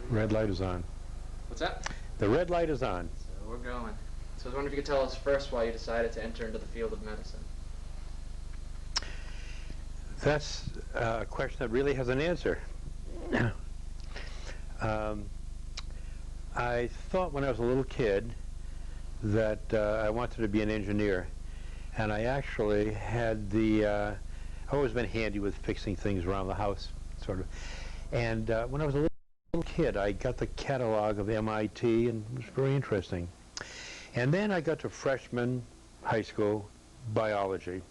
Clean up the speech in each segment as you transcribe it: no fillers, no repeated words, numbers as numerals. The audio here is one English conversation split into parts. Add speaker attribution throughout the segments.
Speaker 1: Red light is on.
Speaker 2: What's that?
Speaker 1: The red light is on.
Speaker 2: So we're going. So I was wondering if you could tell us first why you decided to enter into the field of medicine.
Speaker 1: That's a question that really has an answer. I thought when I was a little kid that I wanted to be an engineer, and I actually had I've always been handy with fixing things around the house, sort of. And when I was a little kid, I got the catalog of MIT, and it was very interesting. And then I got to freshman high school biology.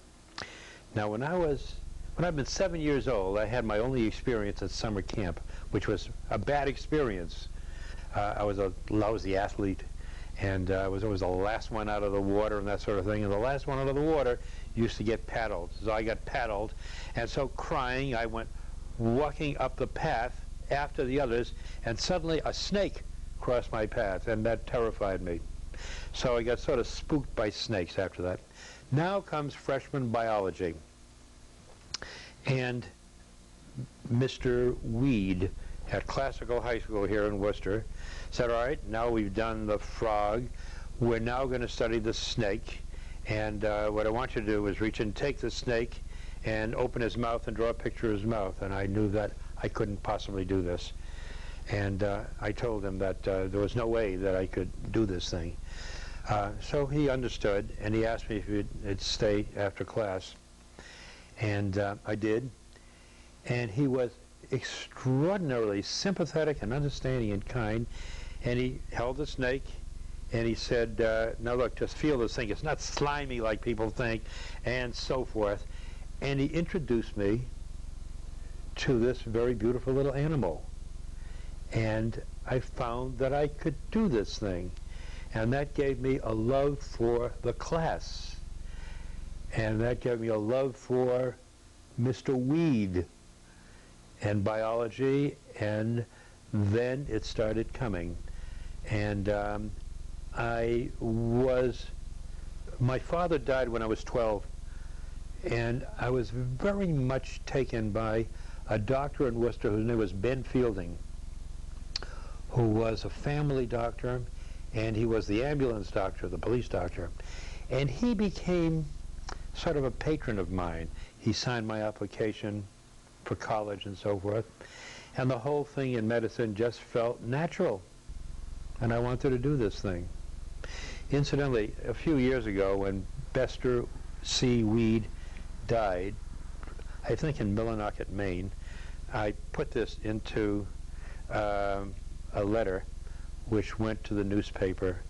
Speaker 1: Now, when I've been 7 years old, I had my only experience at summer camp, which was a bad experience. I was a lousy athlete, and I was always the last one out of the water and that sort of thing. And the last one out of the water used to get paddled. So I got paddled, and so crying, I went walking up the path after the others, and suddenly a snake crossed my path, and that terrified me. So I got sort of spooked by snakes after that. Now comes freshman biology. And Mr. Weed at Classical High School here in Worcester said, all right, now we've done the frog, we're now going to study the snake, and what I want you to do is reach and take the snake and open his mouth and draw a picture of his mouth. And I knew that I couldn't possibly do this. And I told him that there was no way that I could do this thing. So he understood, and he asked me if he'd stay after class. And I did. And he was extraordinarily sympathetic and understanding and kind. And he held the snake, and he said, now look, just feel this thing. It's not slimy like people think, and so forth. And he introduced me to this very beautiful little animal. And I found that I could do this thing. And that gave me a love for the class. And that gave me a love for Mr. Weed and biology, and then it started coming. And my father died when I was 12, and I was very much taken by a doctor in Worcester whose name was Ben Fielding, who was a family doctor, and he was the ambulance doctor, the police doctor. And he became sort of a patron of mine. He signed my application for college and so forth. And the whole thing in medicine just felt natural. And I wanted to do this thing. Incidentally, a few years ago when Bester C. Weed died, I think in Millinocket, Maine, I put this into a letter which went to the newspaper,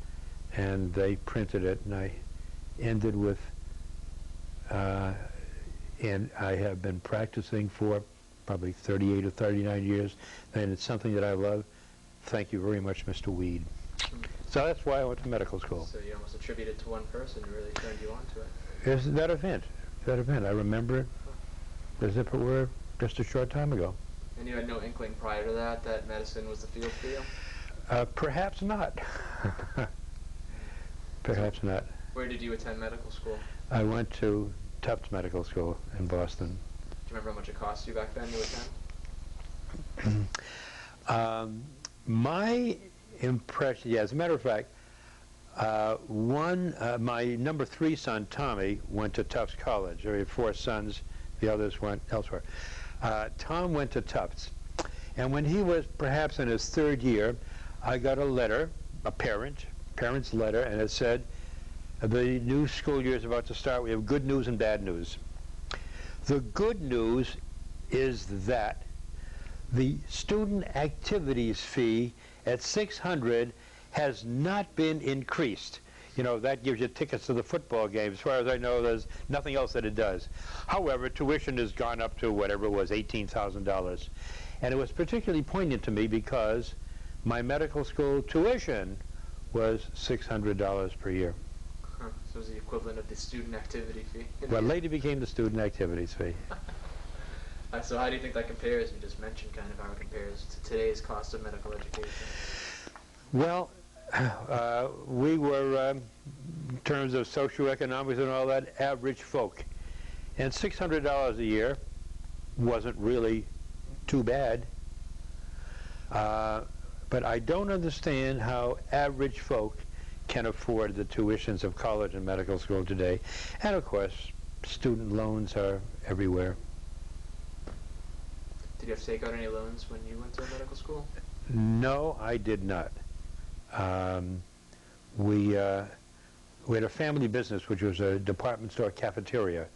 Speaker 1: and they printed it, and I ended with, and I have been practicing for probably 38 or 39 years, and it's something that I love. Thank you very much, Mr. Weed. So that's why I went to medical school.
Speaker 2: So you almost attribute it to one person who really turned you on to it.
Speaker 1: It's that event. I remember it as if it were just a short time ago.
Speaker 2: And you had no inkling prior to that that medicine was the field for you?
Speaker 1: Perhaps not. Perhaps not.
Speaker 2: Where did you attend medical school?
Speaker 1: I went to Tufts Medical School in Boston.
Speaker 2: Do you remember how much it cost you back then to attend?
Speaker 1: My impression, yeah, as a matter of fact, my number 3 son, Tommy, went to Tufts College. There were 4 sons. The others went elsewhere. Tom went to Tufts. And when he was perhaps in his 3rd year, I got a letter, a parent's letter, and it said, the new school year is about to start. We have good news and bad news. The good news is that the student activities fee at $600 has not been increased. You know, that gives you tickets to the football game. As far as I know, there's nothing else that it does. However, tuition has gone up to whatever it was, $18,000. And it was particularly poignant to me because my medical school tuition was $600 per year.
Speaker 2: Huh. So it was the equivalent of the student activity fee?
Speaker 1: Well, later became the student activities fee.
Speaker 2: So how do you think that compares? You just mentioned kind of how it compares to today's cost of medical education.
Speaker 1: Well, we were, in terms of socioeconomics and all that, average folk. And $600 a year wasn't really too bad. But I don't understand how average folk can afford the tuitions of college and medical school today. And of course, student loans are everywhere.
Speaker 2: Did you have to take out any loans when you went to medical school?
Speaker 1: No, I did not. We had a family business, which was a department store cafeteria.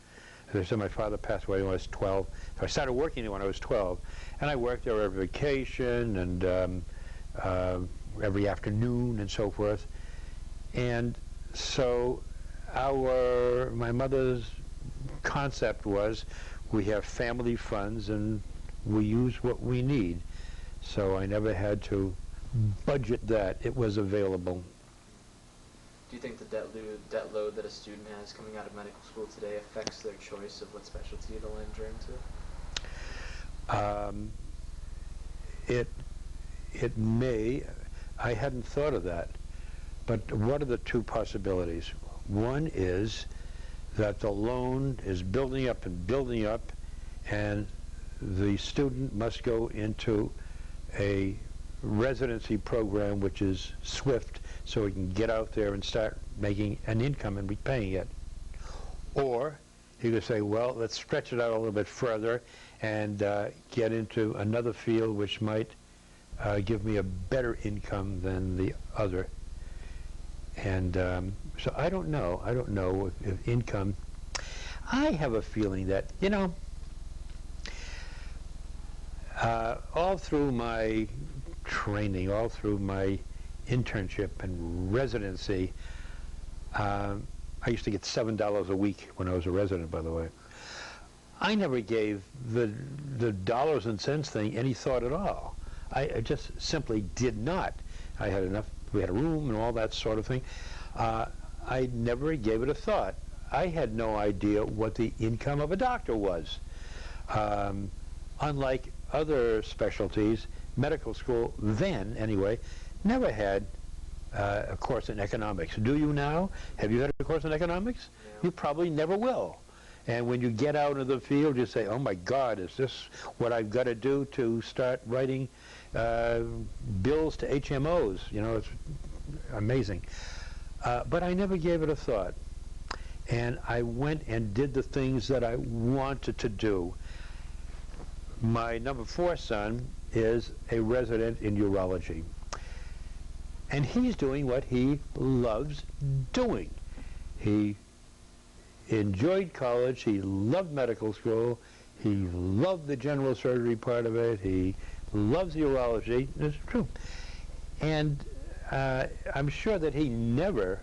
Speaker 1: As I said, my father passed away when I was 12. So I started working there when I was 12. And I worked there every vacation and every afternoon and so forth. And so my mother's concept was we have family funds and we use what we need. So I never had to budget that. It was available.
Speaker 2: Do you think the debt load that a student has coming out of medical school today affects their choice of what specialty they'll enter into?
Speaker 1: It may. I hadn't thought of that. But what are the two possibilities? One is that the loan is building up, and the student must go into a residency program which is swift, so he can get out there and start making an income and repaying it. Or he could say, well, let's stretch it out a little bit further and get into another field which might give me a better income than the other. And so I don't know if income. I have a feeling that, all through my training, all through my internship and residency, I used to get $7 a week when I was a resident, by the way. I never gave the dollars and cents thing any thought at all. I just simply did not. I had enough, we had a room and all that sort of thing. I never gave it a thought. I had no idea what the income of a doctor was. Unlike other specialties, medical school then, anyway, never had a course in economics. Do you now? Have you had a course in economics?
Speaker 2: Yeah.
Speaker 1: You probably never will. And when you get out into the field, you say, oh my God, is this what I've got to do to start writing bills to HMOs? It's amazing. But I never gave it a thought. And I went and did the things that I wanted to do. My number 4 son is a resident in urology. And he's doing what he loves doing. He enjoyed college, he loved medical school, he loved the general surgery part of it, he loves urology. It's true. And I'm sure that he never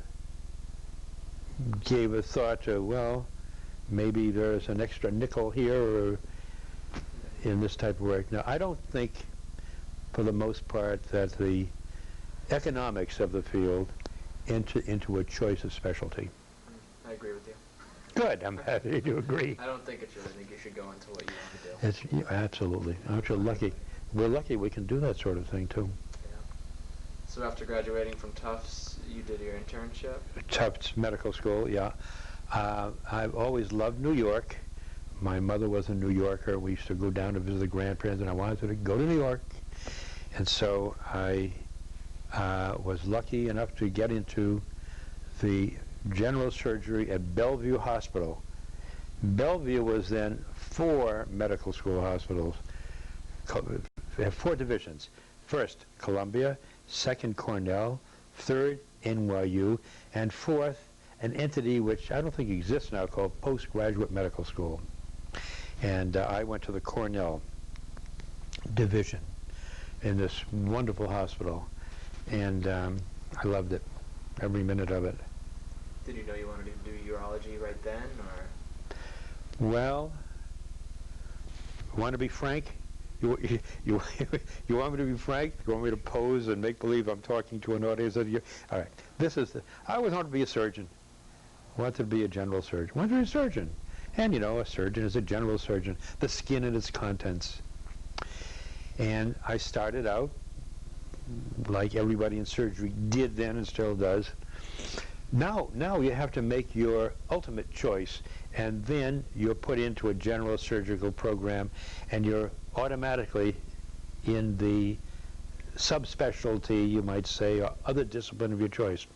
Speaker 1: gave a thought to, well, maybe there's an extra nickel here or in this type of work. Now, I don't think, for the most part, that the economics of the field enter into a choice of specialty.
Speaker 2: I agree with you.
Speaker 1: Good. I'm happy to agree.
Speaker 2: I don't think it should. I think you should go into what you want to do.
Speaker 1: Absolutely. Aren't you lucky? We're lucky we can do that sort of thing, too.
Speaker 2: Yeah. So after graduating from Tufts, you did your internship?
Speaker 1: Tufts Medical School, yeah. I've always loved New York. My mother was a New Yorker. We used to go down to visit the grandparents, and I wanted to go to New York. And so I was lucky enough to get into the general surgery at Bellevue Hospital. Bellevue was then 4 medical school hospitals. They have 4 divisions. First, Columbia. Second, Cornell. Third, NYU. And fourth, an entity which I don't think exists now called Postgraduate Medical School. And I went to the Cornell division in this wonderful hospital. And I loved it, every minute of it.
Speaker 2: Did you know you wanted to do urology right then, or?
Speaker 1: Well, want to be frank? You want me to be frank? You want me to pose and make believe I'm talking to an audience? All right. I always wanted to be a surgeon. Wanted to be a general surgeon. Wanted to be a surgeon. And a surgeon is a general surgeon. The skin and its contents. And I started out like everybody in surgery did then and still does. Now you have to make your ultimate choice, and then you're put into a general surgical program, and you're automatically in the subspecialty, you might say, or other discipline of your choice.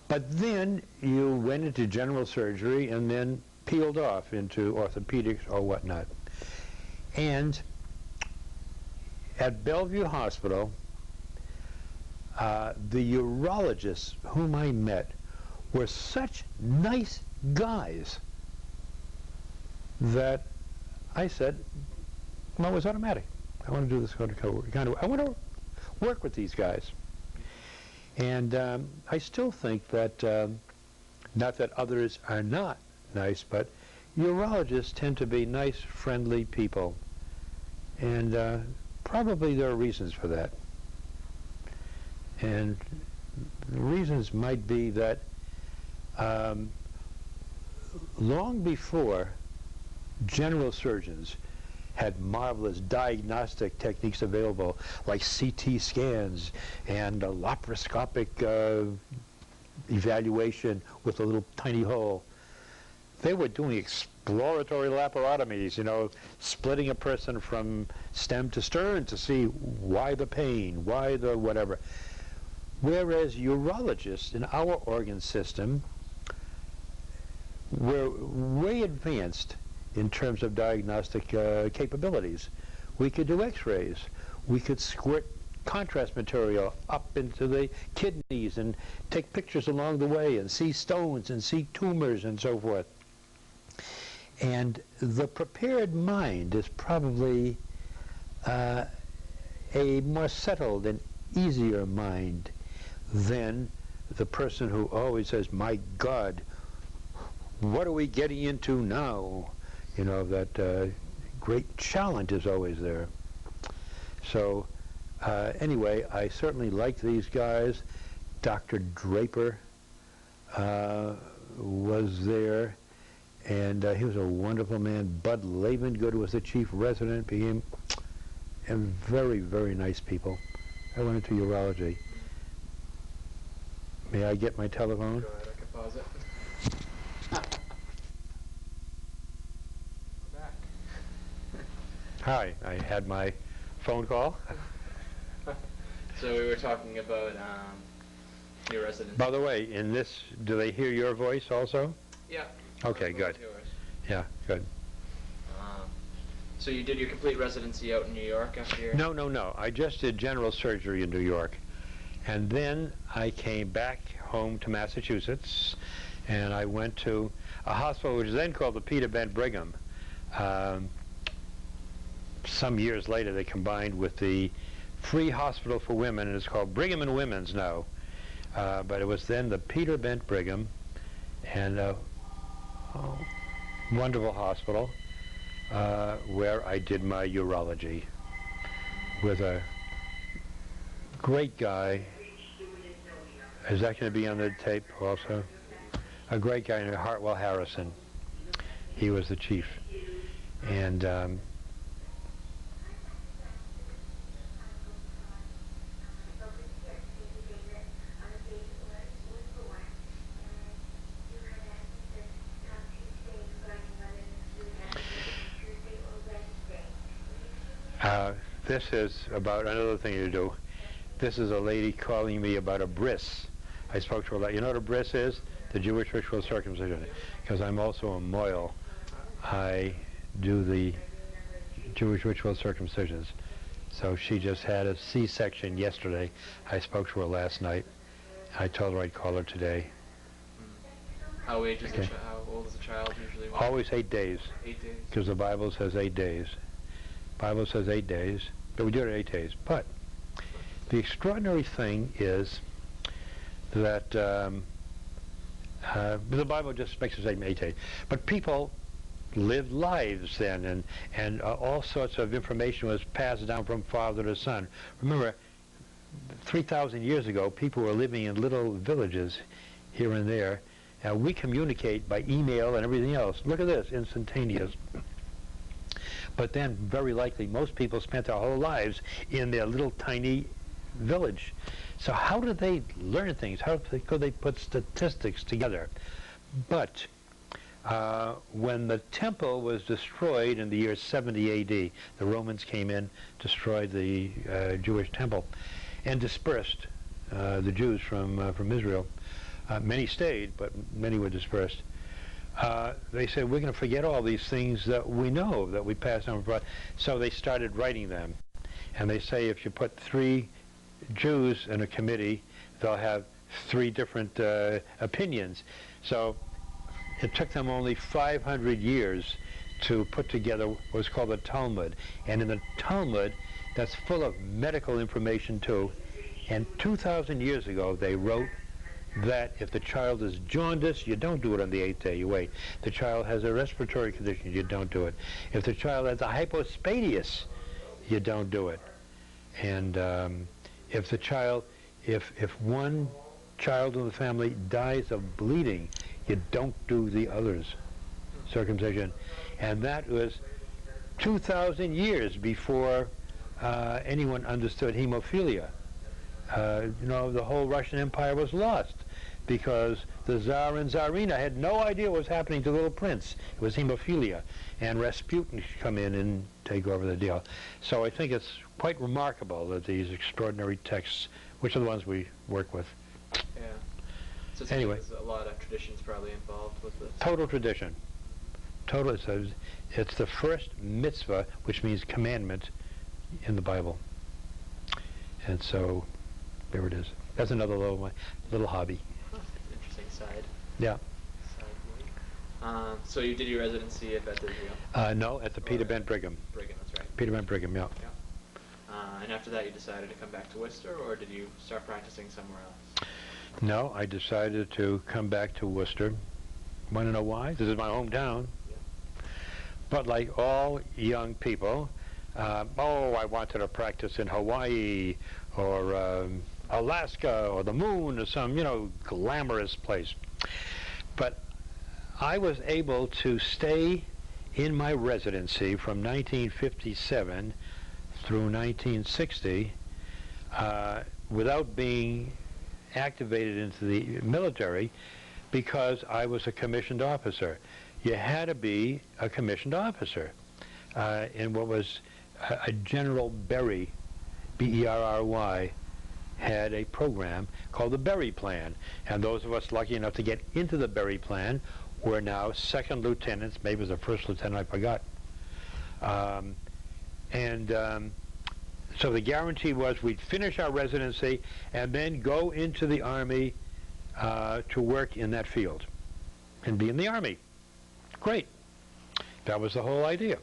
Speaker 1: But then you went into general surgery and then peeled off into orthopedics or whatnot. And at Bellevue Hospital, the urologists whom I met were such nice guys that I said, well, it was automatic. I want to do this I want to work with these guys. And I still think that, not that others are not nice, but urologists tend to be nice, friendly people. And probably there are reasons for that. And the reasons might be that long before general surgeons had marvelous diagnostic techniques available, like CT scans and a laparoscopic evaluation with a little tiny hole. They were doing exploratory laparotomies, you know, splitting a person from stem to stern to see why the pain, why the whatever. Whereas urologists in our organ system were way advanced in terms of diagnostic capabilities. We could do x-rays. We could squirt contrast material up into the kidneys and take pictures along the way and see stones and see tumors and so forth. And the prepared mind is probably a more settled and easier mind than the person who always says, my God, what are we getting into now? You know, that great challenge is always there. So anyway, I certainly like these guys. Dr. Draper was there, and he was a wonderful man. Bud Lavengood was the chief resident, became, and very, very nice people. I went into urology. May I get my telephone?
Speaker 2: Go ahead, I can pause it. Back.
Speaker 1: Hi, I had my phone call.
Speaker 2: So we were talking about your residency.
Speaker 1: By the way, in this, do they hear your voice also?
Speaker 2: Yeah.
Speaker 1: Okay, good. Yeah, good.
Speaker 2: So you did your complete residency out in New York after your...
Speaker 1: No. I just did general surgery in New York. And then I came back home to Massachusetts, and I went to a hospital which was then called the Peter Bent Brigham. Some years later, they combined with the Free Hospital for Women, and it's called Brigham and Women's now. But it was then the Peter Bent Brigham, and wonderful hospital where I did my urology with a great guy. Is that going to be on the tape also? A great guy named Hartwell Harrison. He was the chief. And this is about another thing to do. This is a lady calling me about a bris. I spoke to her about, you know what a bris is? The Jewish ritual circumcision. Because I'm also a moil, I do the Jewish ritual circumcisions. So she just had a C-section yesterday. I spoke to her last night. I told her I'd call her today.
Speaker 2: How old is the child usually?
Speaker 1: Always 8 days.
Speaker 2: 8 days.
Speaker 1: Because the Bible says 8 days. Bible says 8 days, but we do it at 8 days. But the extraordinary thing is that the Bible just makes us say 8 days. But people lived lives then, and all sorts of information was passed down from father to son. Remember, 3,000 years ago, people were living in little villages here and there. We communicate by email and everything else. Look at this, instantaneous. But then, very likely, most people spent their whole lives in their little tiny village. So how did they learn things? How could they put statistics together? But When the temple was destroyed in the year 70 A.D., the Romans came in, destroyed the Jewish temple, and dispersed the Jews from Israel. Many stayed, but many were dispersed. They said, we're going to forget all these things that we know, that we passed on. So they started writing them. And they say if you put 3 Jews in a committee, they'll have 3 different opinions. So it took them only 500 years to put together what's called the Talmud. And in the Talmud, that's full of medical information too. And 2,000 years ago, they wrote that if the child is jaundiced, you don't do it on the 8th day, you wait. If the child has a respiratory condition, you don't do it. If the child has a hypospadias, you don't do it. And if one child in the family dies of bleeding, you don't do the others, circumcision. And that was 2,000 years before anyone understood hemophilia. The whole Russian Empire was lost because the Tsar and Tsarina had no idea what was happening to the little prince. It was hemophilia. And Rasputin come in and take over the deal. So I think it's quite remarkable that these extraordinary texts, which are the ones we work with.
Speaker 2: Yeah. So
Speaker 1: anyway,
Speaker 2: there's a lot of traditions probably involved with this.
Speaker 1: Total tradition. Total. It's the first mitzvah, which means commandment, in the Bible. And so there it is. That's another little hobby.
Speaker 2: Huh, interesting side.
Speaker 1: Yeah.
Speaker 2: So you did your residency at Bethesda?
Speaker 1: No, at the Peter Ben Brigham.
Speaker 2: Brigham, that's right.
Speaker 1: Peter Ben Brigham, yeah.
Speaker 2: And after that you decided to come back to Worcester, or did you start practicing somewhere else?
Speaker 1: No, I decided to come back to Worcester. Want to know why? This is my hometown. Yeah. But like all young people, I wanted to practice in Hawaii or Alaska or the moon or some, glamorous place. But I was able to stay in my residency from 1957 through 1960 without being activated into the military because I was a commissioned officer. You had to be a commissioned officer in what was a General Berry, B-E-R-R-Y, had a program called the Berry Plan. And those of us lucky enough to get into the Berry Plan were now second lieutenants, maybe it was a first lieutenant, I forgot. So the guarantee was we'd finish our residency and then go into the Army to work in that field and be in the Army. Great. That was the whole idea.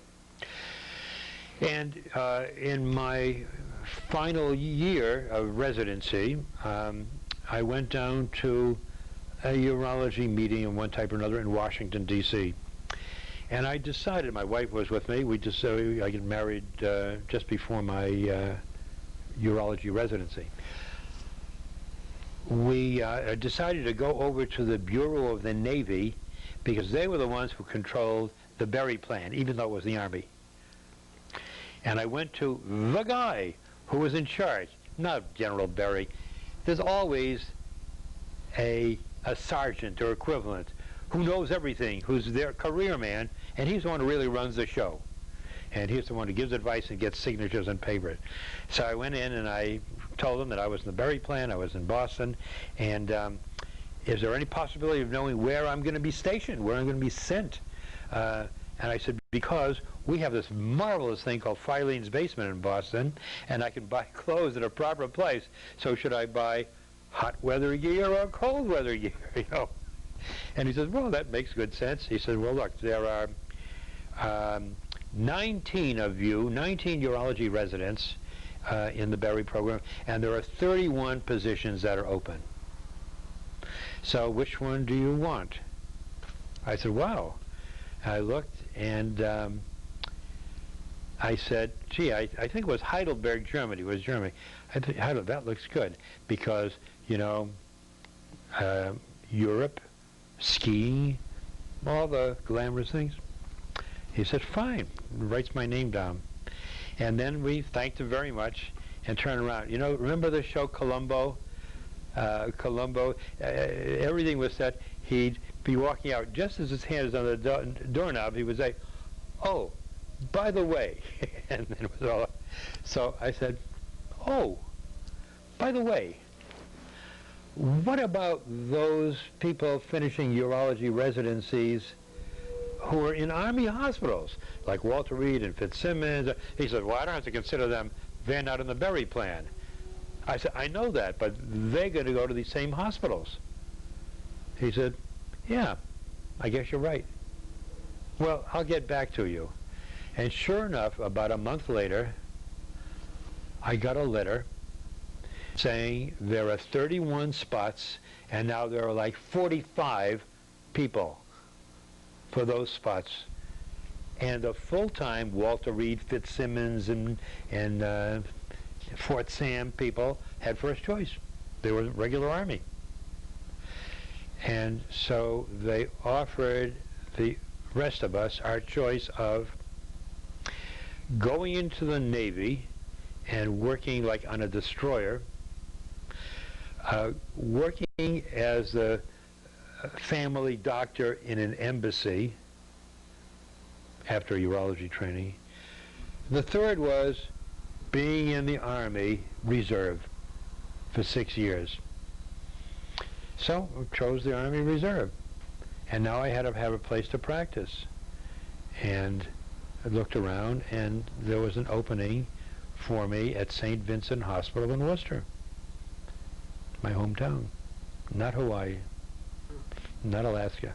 Speaker 1: And in my final year of residency, I went down to a urology meeting of one type or another in Washington, D.C. And I decided, my wife was with me, I get married just before my urology residency. We decided to go over to the Bureau of the Navy because they were the ones who controlled the Berry Plan, even though it was the Army. And I went to the guy who was in charge, not General Berry. There's always a sergeant or equivalent who knows everything, who's their career man, and he's the one who really runs the show. And he's the one who gives advice and gets signatures on paper. So I went in and I told him that I was in the Berry Plan, I was in Boston, and is there any possibility of knowing where I'm going to be stationed, where I'm going to be sent? And I said, because we have this marvelous thing called Filene's Basement in Boston, and I can buy clothes at a proper place. So should I buy hot weather gear or cold weather gear, And he says, well, that makes good sense. He said, well, look, there are 19 of you, 19 urology residents in the Berry program, and there are 31 positions that are open. So which one do you want? I said, wow. I looked and I said, gee, I think it was Heidelberg, Germany. It was Germany. I thought, Heidelberg, that looks good because, Europe, skiing, all the glamorous things. He said, fine, writes my name down. And then we thanked him very much and turned around. Remember the show Columbo? Colombo. Everything was set. He'd be walking out just as his hand is on the doorknob. He would say, "Oh, by the way," and then it was all. So I said, "Oh, by the way, what about those people finishing urology residencies who are in Army hospitals, like Walter Reed and Fitzsimmons?" He said, "Well, I don't have to consider them. They're not in the Berry plan." I said, "I know that, but they're going to go to these same hospitals." He said, "Yeah, I guess you're right. Well, I'll get back to you." And sure enough, about a month later, I got a letter saying there are 31 spots, and now there are like 45 people for those spots. And the full-time Walter Reed, Fitzsimmons, and Fort Sam people had first choice. They were regular Army. And so they offered the rest of us our choice of going into the Navy and working like on a destroyer, working as a family doctor in an embassy after urology training. The third was being in the Army Reserve for 6 years. So I chose the Army Reserve. And now I had to have a place to practice. And I looked around, and there was an opening for me at St. Vincent Hospital in Worcester, my hometown. Not Hawaii, not Alaska.
Speaker 2: It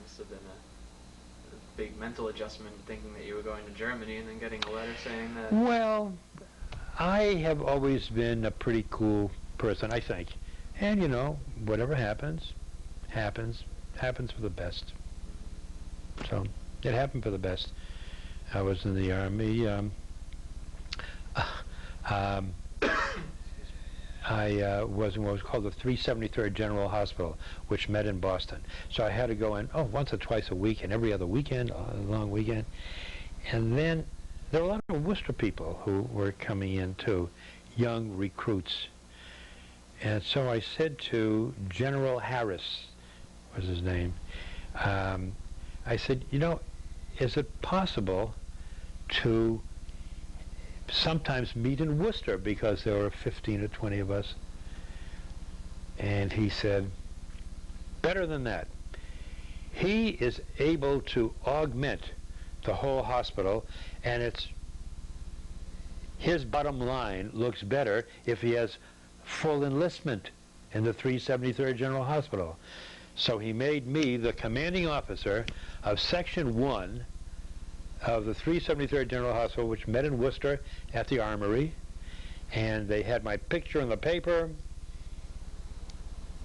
Speaker 2: must have been a big mental adjustment thinking that you were going to Germany and then getting a letter saying that.
Speaker 1: Well, I have always been a pretty cool person, I think. And, you know, whatever happens, happens for the best. So it happened for the best. I was in the Army. I was in what was called the 373rd General Hospital, which met in Boston. So I had to go in, once or twice a week and every other weekend, a long weekend. And then there were a lot of Worcester people who were coming in too, young recruits. And so I said to General Harris, was his name, I said, you know, is it possible to sometimes meet in Worcester, because there were 15 or 20 of us? And he said, better than that. He is able to augment the whole hospital, and his bottom line looks better if he has full enlistment in the 373rd General Hospital. So he made me the commanding officer of Section 1 of the 373rd General Hospital, which met in Worcester at the Armory, and they had my picture in the paper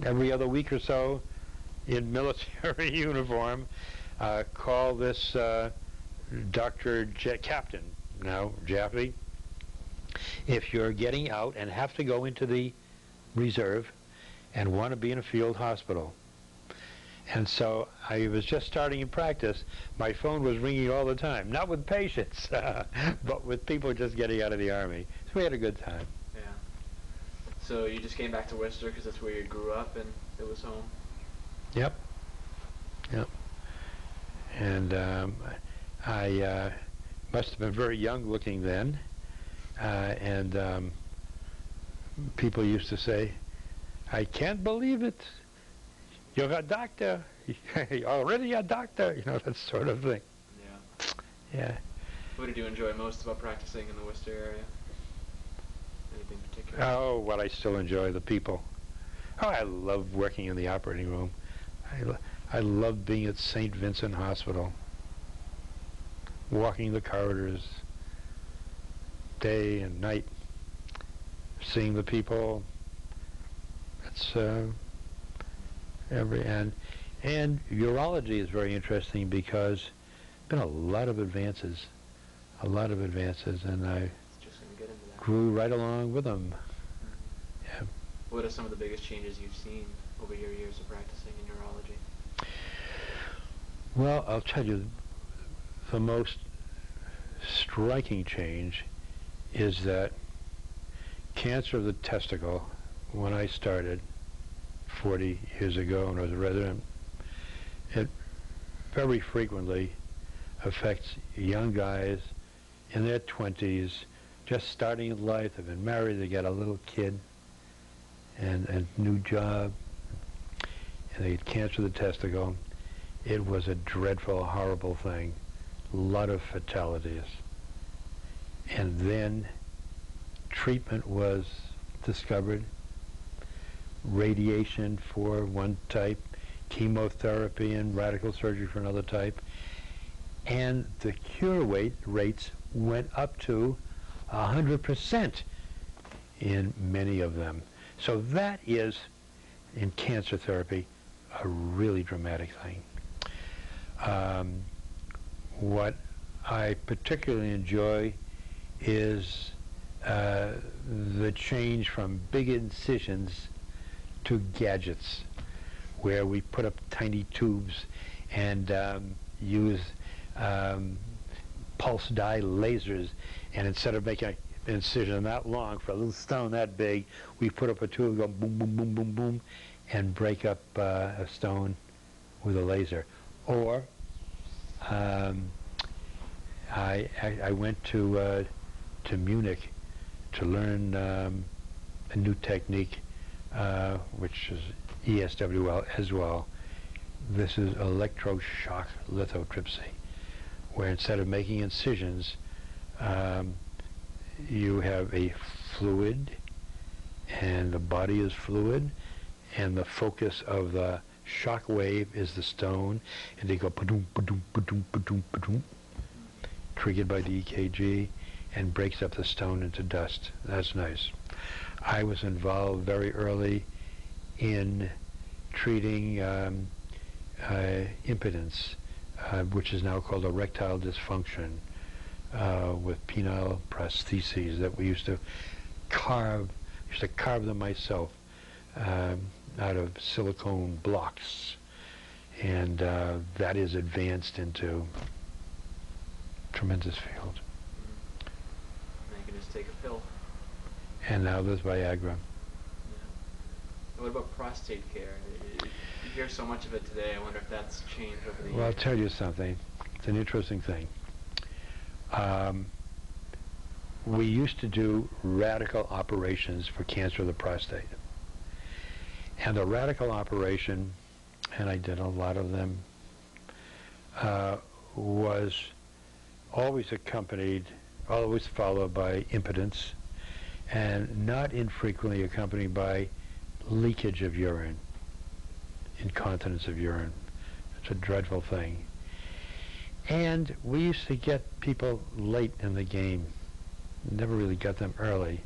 Speaker 1: every other week or so in military uniform. Call this Dr. Captain, now Jaffee. If you're getting out and have to go into the reserve and want to be in a field hospital. And so I was just starting in practice. My phone was ringing all the time, not with patients, but with people just getting out of the Army. So we had a good time.
Speaker 2: Yeah. So you just came back to Worcester because that's where you grew up and it was home?
Speaker 1: Yep. Yep. And I must have been very young looking then. And people used to say, I can't believe it. You're a doctor. You're already a doctor. You know, that sort of thing.
Speaker 2: Yeah.
Speaker 1: Yeah.
Speaker 2: What did you enjoy most about practicing in the Worcester area? Anything particular?
Speaker 1: Oh, what I still enjoy, the people. Oh, I love working in the operating room. I love being at St. Vincent Hospital, walking the corridors day and night, seeing the people. It's and urology is very interesting because there's been a lot of advances, and I grew right along with them. Yeah.
Speaker 2: What are some of the biggest changes you've seen over your years of practicing in urology?
Speaker 1: Well, I'll tell you, the most striking change is that cancer of the testicle, when I started 40 years ago when I was a resident, it very frequently affects young guys in their 20s, just starting in life. They've been married, they got a little kid and a new job, and they get cancer of the testicle. It was a dreadful, horrible thing. A lot of fatalities. And then treatment was discovered. Radiation for one type, chemotherapy and radical surgery for another type. And the cure rates went up to 100% in many of them. So that is, in cancer therapy, a really dramatic thing. What I particularly enjoy is the change from big incisions to gadgets, where we put up tiny tubes and use pulse dye lasers, and instead of making an incision that long for a little stone that big, we put up a tube and go boom, boom, boom, boom, boom, and break up a stone with a laser. Or I went to Munich to learn a new technique, which is ESWL as well. This is electroshock lithotripsy, where instead of making incisions, you have a fluid, and the body is fluid, and the focus of the shock wave is the stone, and they go pa-doom, pa-doom, pa-doom, pa-doom, pa-doom, triggered by the EKG, and breaks up the stone into dust. That's nice. I was involved very early in treating impotence, which is now called erectile dysfunction, with penile prostheses that we used to carve them myself out of silicone blocks, and that is advanced into tremendous field.
Speaker 2: Now you can just take a pill.
Speaker 1: And now there's Viagra.
Speaker 2: Yeah. What about prostate care? You hear so much of it today. I wonder if that's changed over the years.
Speaker 1: Well, I'll tell you something. It's an interesting thing. We used to do radical operations for cancer of the prostate. And the radical operation, and I did a lot of them, was always followed by impotence, and not infrequently accompanied by leakage of urine, incontinence of urine. It's a dreadful thing. And we used to get people late in the game. Never really got them early,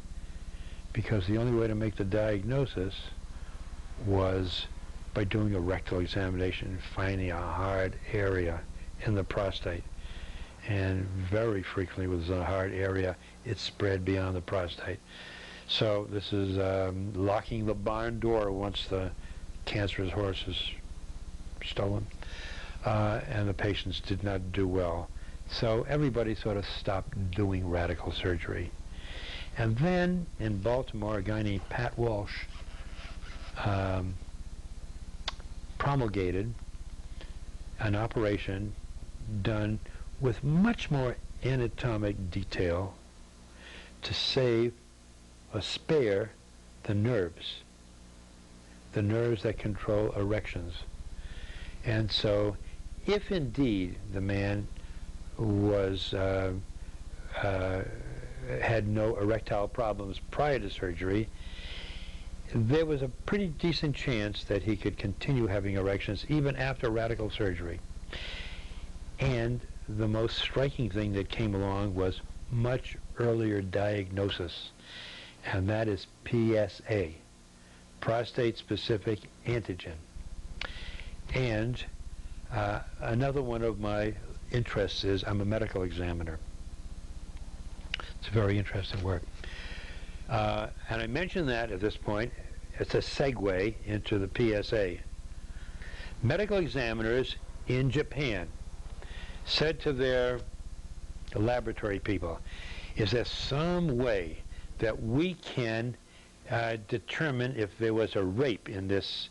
Speaker 1: because the only way to make the diagnosis was by doing a rectal examination and finding a hard area in the prostate. And very frequently with a hard area, it spread beyond the prostate. So this is locking the barn door once the cancerous horse is stolen, and the patients did not do well. So everybody sort of stopped doing radical surgery. And then in Baltimore, a guy named Pat Walsh promulgated an operation done with much more anatomic detail to save or spare the nerves that control erections. And so if indeed the man was had no erectile problems prior to surgery, there was a pretty decent chance that he could continue having erections even after radical surgery. And the most striking thing that came along was much earlier diagnosis, and that is PSA, prostate-specific antigen. And another one of my interests is I'm a medical examiner. It's very interesting work. And I mention that at this point. It's a segue into the PSA. Medical examiners in Japan said to their laboratory people, is there some way that we can determine if there was a rape in this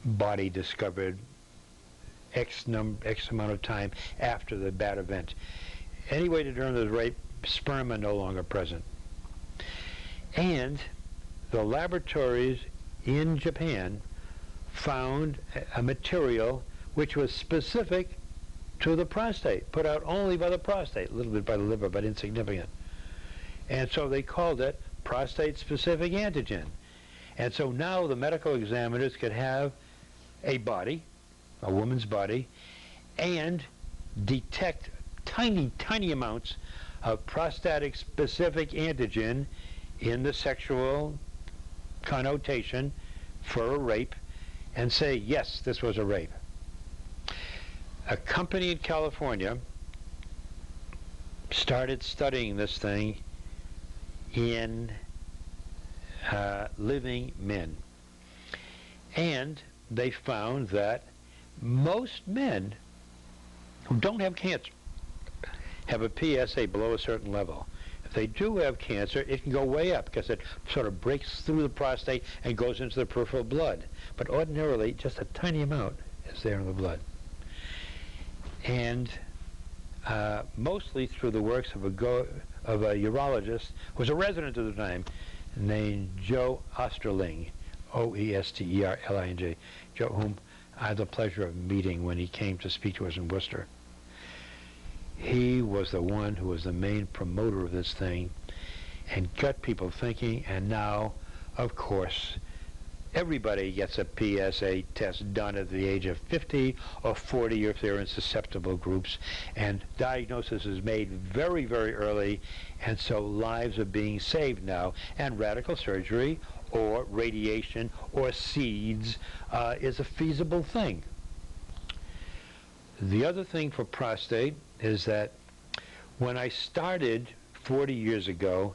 Speaker 1: body discovered X amount of time after the bad event. Any way to determine the rape, sperm are no longer present. And the laboratories in Japan found a material which was specific to the prostate, put out only by the prostate, a little bit by the liver, but insignificant. And so they called it prostate-specific antigen. And so now the medical examiners could have a body, a woman's body, and detect tiny, tiny amounts of prostatic-specific antigen in the sexual connotation for a rape and say, yes, this was a rape. A company in California started studying this thing in living men. And they found that most men who don't have cancer have a PSA below a certain level. If they do have cancer, it can go way up because it sort of breaks through the prostate and goes into the peripheral blood. But ordinarily, just a tiny amount is there in the blood. And mostly through the works of a urologist who was a resident at the time named Joe Osterling, Oesterling, Joe, whom I had the pleasure of meeting when he came to speak to us in Worcester. He was the one who was the main promoter of this thing and got people thinking, and now, of course, everybody gets a PSA test done at the age of 50 or 40 if they're in susceptible groups, and diagnosis is made very, very early, and so lives are being saved now, and radical surgery or radiation or seeds is a feasible thing. The other thing for prostate is that when I started 40 years ago,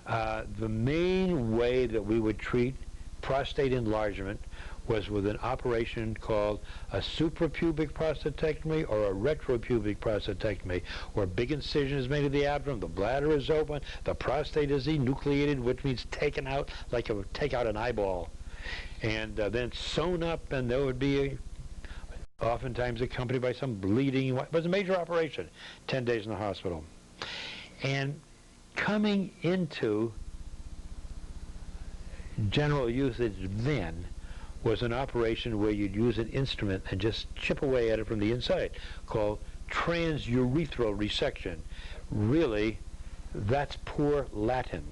Speaker 1: the main way that we would treat prostate enlargement was with an operation called a suprapubic prostatectomy or a retropubic prostatectomy, where a big incision is made in the abdomen, the bladder is open, the prostate is enucleated, which means taken out like it would take out an eyeball, and then sewn up, and there would be oftentimes accompanied by some bleeding. It was a major operation, 10 days in the hospital. And coming into general usage then was an operation where you'd use an instrument and just chip away at it from the inside, called transurethral resection. Really, that's poor Latin.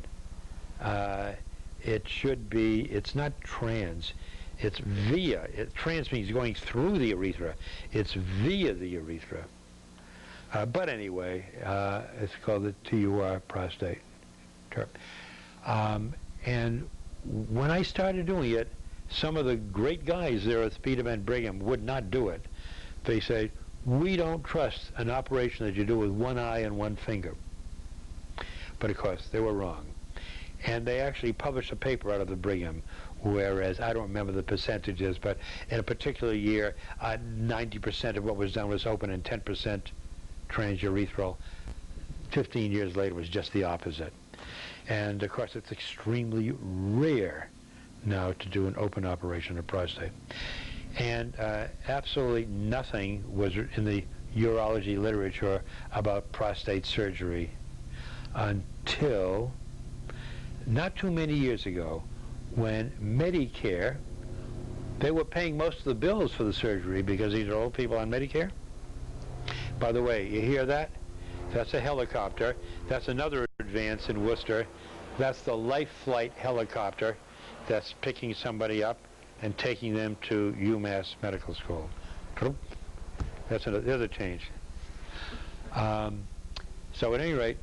Speaker 1: It should be, it's not trans, it's via. Trans means going through the urethra. It's via the urethra. But anyway, it's called the TUR prostate. And when I started doing it, some of the great guys there at Speedman Brigham would not do it. They say, we don't trust an operation that you do with one eye and one finger. But of course, they were wrong. And they actually published a paper out of the Brigham, whereas I don't remember the percentages, but in a particular year, 90% of what was done was open and 10% transurethral. 15 years later, it was just the opposite. And of course, it's extremely rare now to do an open operation of prostate. And absolutely nothing was in the urology literature about prostate surgery until not too many years ago, when Medicare, they were paying most of the bills for the surgery because these are old people on Medicare. By the way, you hear that? That's a helicopter. That's another advance in Worcester. That's the Life Flight helicopter that's picking somebody up and taking them to UMass Medical School. That's another change. So at any rate,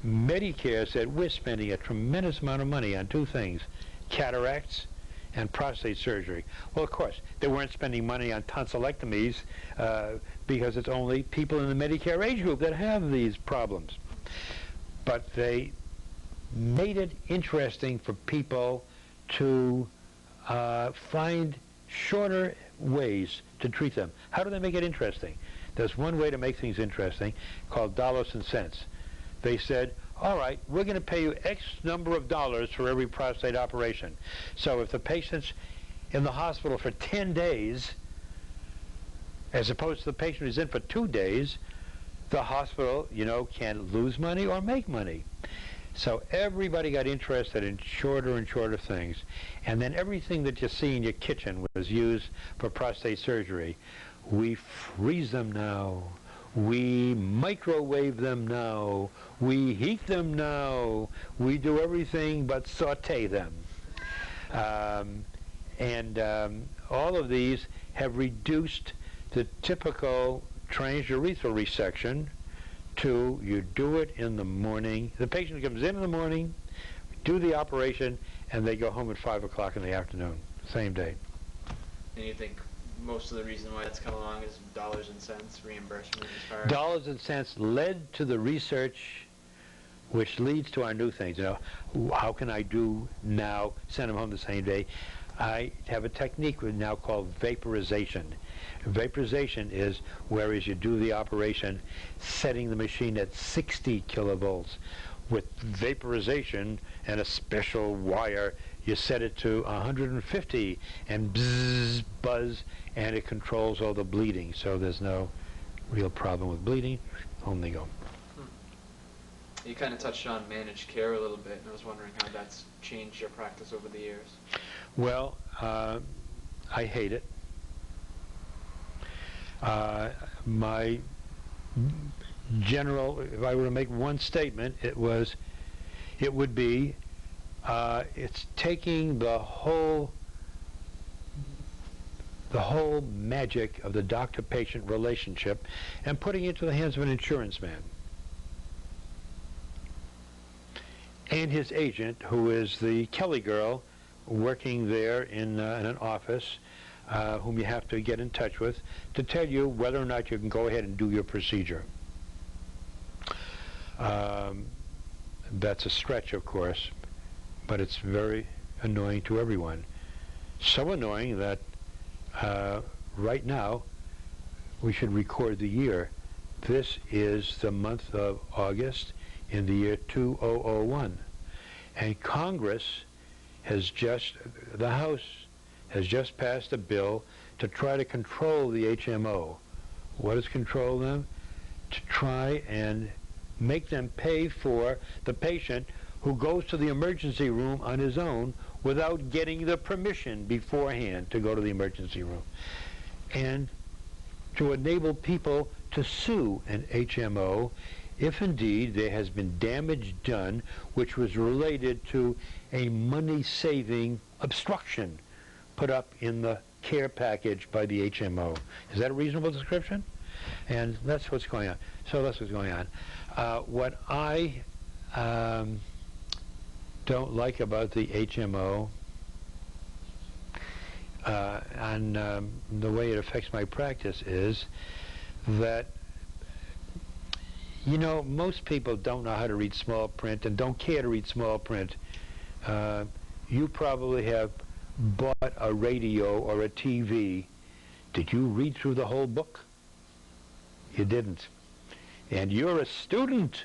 Speaker 1: Medicare said, we're spending a tremendous amount of money on two things, cataracts and prostate surgery. Well, of course, they weren't spending money on tonsillectomies because it's only people in the Medicare age group that have these problems. But they made it interesting for people to find shorter ways to treat them. How do they make it interesting? There's one way to make things interesting called dollars and cents. They said, all right, we're going to pay you X number of dollars for every prostate operation. So if the patient's in the hospital for 10 days, as opposed to the patient who's in for 2 days, the hospital, can lose money or make money. So everybody got interested in shorter and shorter things. And then everything that you see in your kitchen was used for prostate surgery. We freeze them now. We microwave them now. We heat them now. We do everything but saute them. All of these have reduced the typical transurethral resection to you do it in the morning. The patient comes in the morning, do the operation, and they go home at 5 o'clock in the afternoon, same day.
Speaker 2: And you think most of the reason why that's come along is dollars and cents reimbursement as far as...
Speaker 1: Dollars and cents led to the research which leads to our new things. How can I do now, send them home the same day? I have a technique now called vaporization. Vaporization is whereas you do the operation setting the machine at 60 kilovolts. With vaporization and a special wire, you set it to 150 and bzzz, buzz, and it controls all the bleeding. So there's no real problem with bleeding. Home they go.
Speaker 2: You kind of touched on managed care a little bit, and I was wondering how that's changed your practice over the years.
Speaker 1: Well, I hate it. My general, if I were to make one statement, it would be, it's taking the whole magic of the doctor-patient relationship and putting it into the hands of an insurance man and his agent, who is the Kelly girl working there in an office, whom you have to get in touch with to tell you whether or not you can go ahead and do your procedure. That's a stretch, of course, but it's very annoying to everyone. So annoying that right now we should record the year. This is the month of August in the year 2001. And Congress has the House has just passed a bill to try to control the HMO. What does control them? To try and make them pay for the patient who goes to the emergency room on his own without getting the permission beforehand to go to the emergency room. And to enable people to sue an HMO if indeed there has been damage done which was related to a money-saving obstruction put up in the care package by the HMO. Is that a reasonable description? And that's what's going on. So that's what's going on. What I don't like about the HMO and the way it affects my practice is that most people don't know how to read small print and don't care to read small print. You probably have bought a radio or a TV. Did you read through the whole book? You didn't. And you're a student.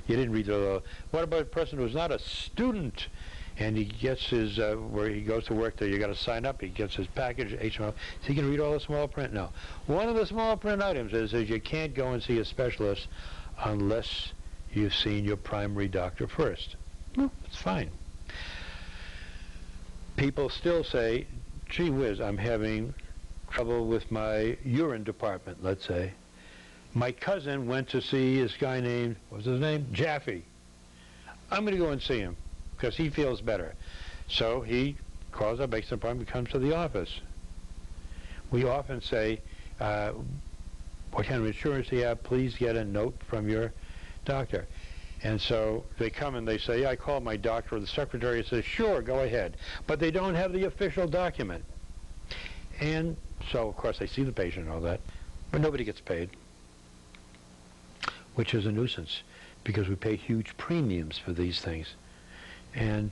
Speaker 1: You didn't read through the whole. What about a person who's not a student and he gets his, where he goes to work there, you got to sign up, he gets his package, HMO, so he can read all the small print? No. One of the small print items is you can't go and see a specialist unless you've seen your primary doctor first. Well, it's fine. People still say, gee whiz, I'm having trouble with my urine department, let's say. My cousin went to see this guy named, what's his name? Jaffee. I'm going to go and see him because he feels better. So he calls up, makes an appointment, comes to the office. We often say, what kind of insurance do you have? Please get a note from your doctor. And so they come and they say, yeah, I called my doctor, or the secretary says, sure, go ahead. But they don't have the official document. And so, of course, they see the patient and all that, but nobody gets paid, which is a nuisance because we pay huge premiums for these things. And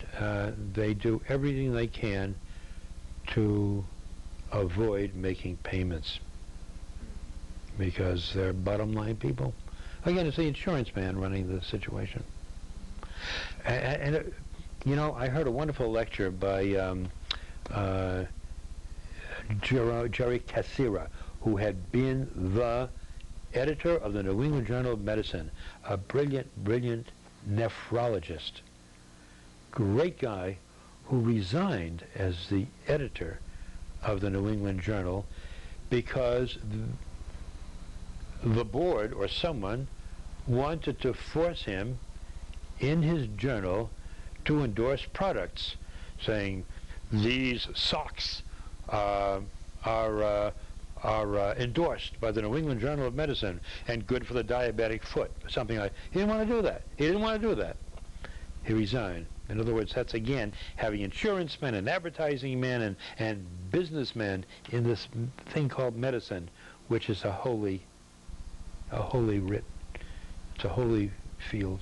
Speaker 1: they do everything they can to avoid making payments because they're bottom line people. Again, it's the insurance man running the situation. And you know, I heard a wonderful lecture by Jerry Cassira, who had been the editor of the New England Journal of Medicine, a brilliant, brilliant nephrologist. Great guy who resigned as the editor of the New England Journal because the board or someone wanted to force him in his journal to endorse products, saying these socks are endorsed by the New England Journal of Medicine and good for the diabetic foot, something like. He didn't want to do that. He didn't want to do that. He resigned. In other words, that's again having insurance men and advertising men and businessmen in this thing called medicine, which is a holy writ. It's a holy field.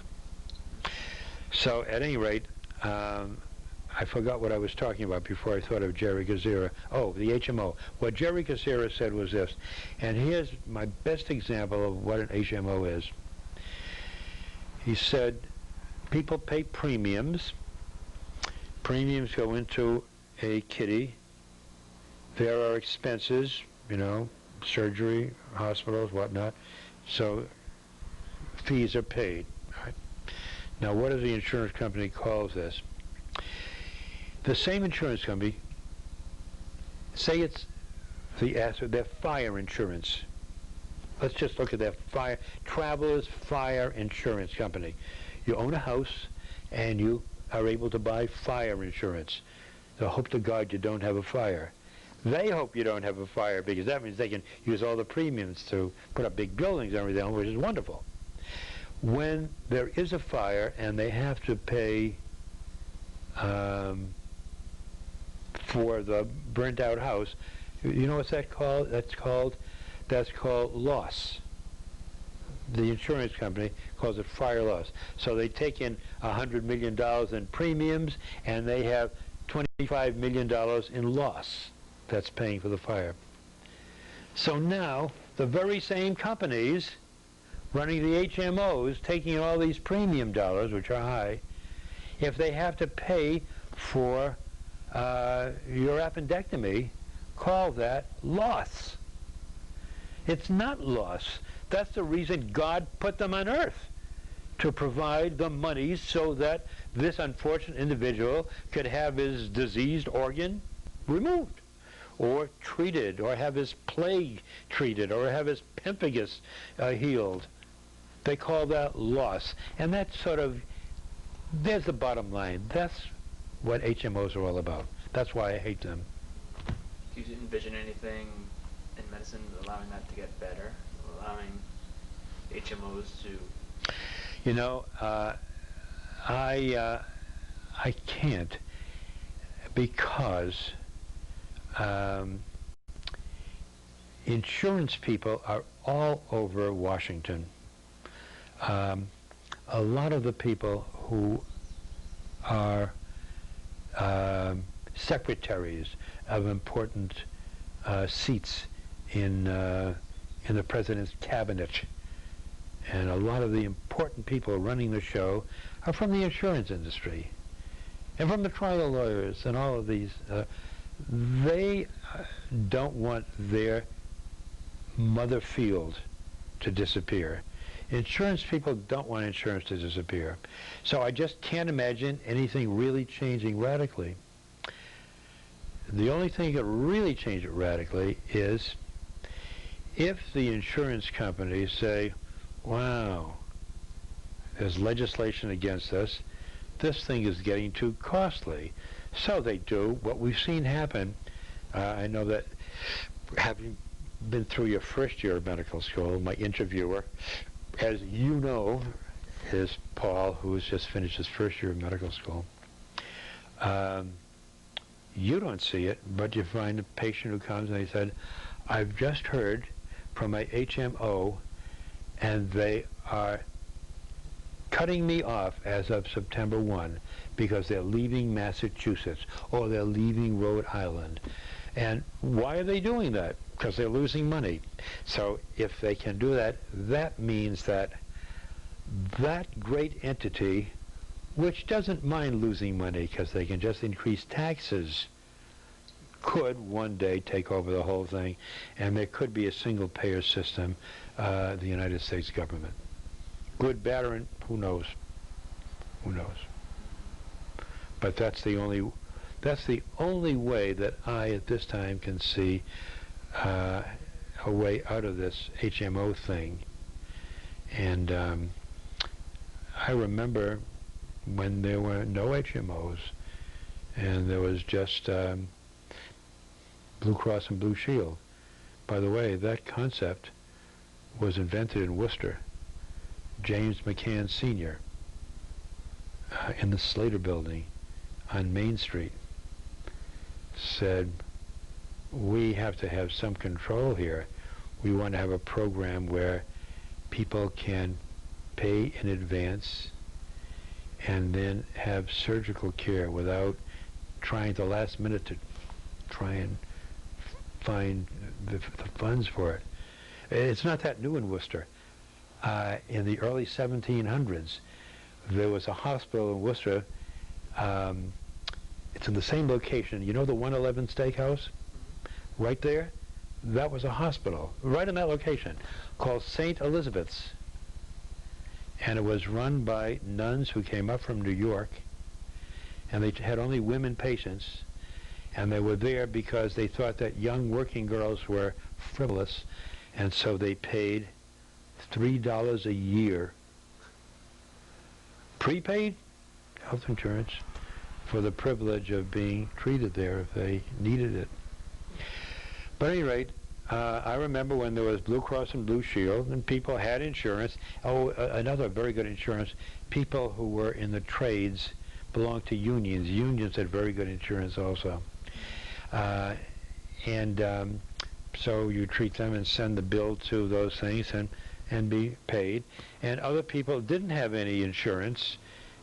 Speaker 1: So at any rate, I forgot what I was talking about before I thought of Jerry Cassira. Oh, the HMO. What Jerry Cassira said was this, and here's my best example of what an HMO is. He said, people pay premiums. Premiums go into a kitty. There are expenses, you know, surgery, hospitals, whatnot. So fees are paid. Right? Now, what does the insurance company call this? The same insurance company, say it's their fire insurance. Let's just look at their Travelers Fire Insurance Company. You own a house and you are able to buy fire insurance. So hope to God you don't have a fire. They hope you don't have a fire because that means they can use all the premiums to put up big buildings and everything, which is wonderful. When there is a fire and they have to pay for the burnt out house, you know what's that called? That's called loss. The insurance company calls it fire loss. So they take in $100 million in premiums and they have $25 million in loss that's paying for the fire. So now the very same companies running the HMOs, taking in all these premium dollars, which are high, if they have to pay for your appendectomy, call that loss. It's not loss. That's the reason God put them on earth, to provide the money so that this unfortunate individual could have his diseased organ removed or treated, or have his plague treated, or have his pemphigus healed. They call that loss. And that's sort of, there's the bottom line. That's what HMOs are all about. That's why I hate them.
Speaker 2: Do you envision anything in medicine allowing that to get better, allowing HMOs to?
Speaker 1: You know, I can't, because insurance people are all over Washington. A lot of the people who are secretaries of important seats in the president's cabinet, and a lot of the important people running the show are from the insurance industry and from the trial lawyers and all of these. They don't want their mother field to disappear. Insurance people don't want insurance to disappear. So I just can't imagine anything really changing radically. The only thing that really change it radically is if the insurance companies say, wow, there's legislation against us, this thing is getting too costly. So they do what we've seen happen. I know that, having been through your first year of medical school, my interviewer, as you know, is Paul, who has just finished his first year of medical school. You don't see it, but you find a patient who comes and he said, I've just heard from my HMO and they are cutting me off as of September 1 because they're leaving Massachusetts or they're leaving Rhode Island. And why are they doing that? Because they're losing money. So if they can do that, that means that that great entity which doesn't mind losing money because they can just increase taxes, could one day take over the whole thing, and there could be a single-payer system, the United States government. Good, bad, or who knows? Who knows? But that's the only way that I, at this time, can see a way out of this HMO thing. And I remember when there were no HMOs, and there was just Blue Cross and Blue Shield. By the way, that concept was invented in Worcester. James McCann Sr. In the Slater Building on Main Street said, we have to have some control here. We want to have a program where people can pay in advance and then have surgical care without trying at the last minute to try and find the funds for it. It's not that new in Worcester. In the early 1700s, there was a hospital in Worcester. It's in the same location. You know the 111 Steakhouse? Right there? That was a hospital, right in that location, called St. Elizabeth's. And it was run by nuns who came up from New York, and they had only women patients, and they were there because they thought that young working girls were frivolous, and so they paid $3 a year, prepaid health insurance, for the privilege of being treated there if they needed it. But at any rate, I remember when there was Blue Cross and Blue Shield, and people had insurance. Oh, another very good insurance, people who were in the trades belonged to unions. Unions had very good insurance also. So you treat them and send the bill to those things and be paid. And other people didn't have any insurance,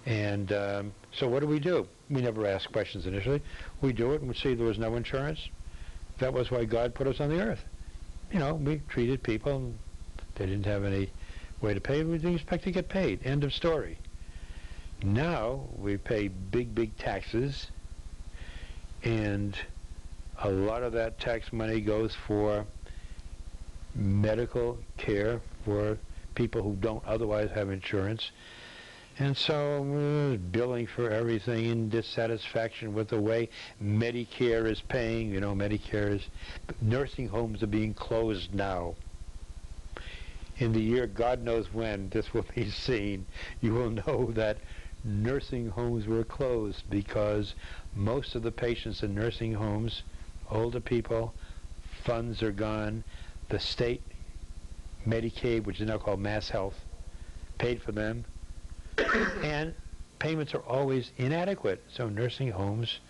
Speaker 1: and so what do? We never asked questions initially. We do it and we see there was no insurance. That was why God put us on the earth. You know, we treated people, and they didn't have any way to pay. We didn't expect to get paid. End of story. Now we pay big, big taxes, and a lot of that tax money goes for medical care for people who don't otherwise have insurance. And so billing for everything and dissatisfaction with the way Medicare is paying. You know, Medicare is... Nursing homes are being closed now. In the year, God knows when this will be seen, you will know that nursing homes were closed because most of the patients in nursing homes, older people, funds are gone. The state Medicaid, which is now called Mass Health, paid for them. And payments are always inadequate. So nursing homes,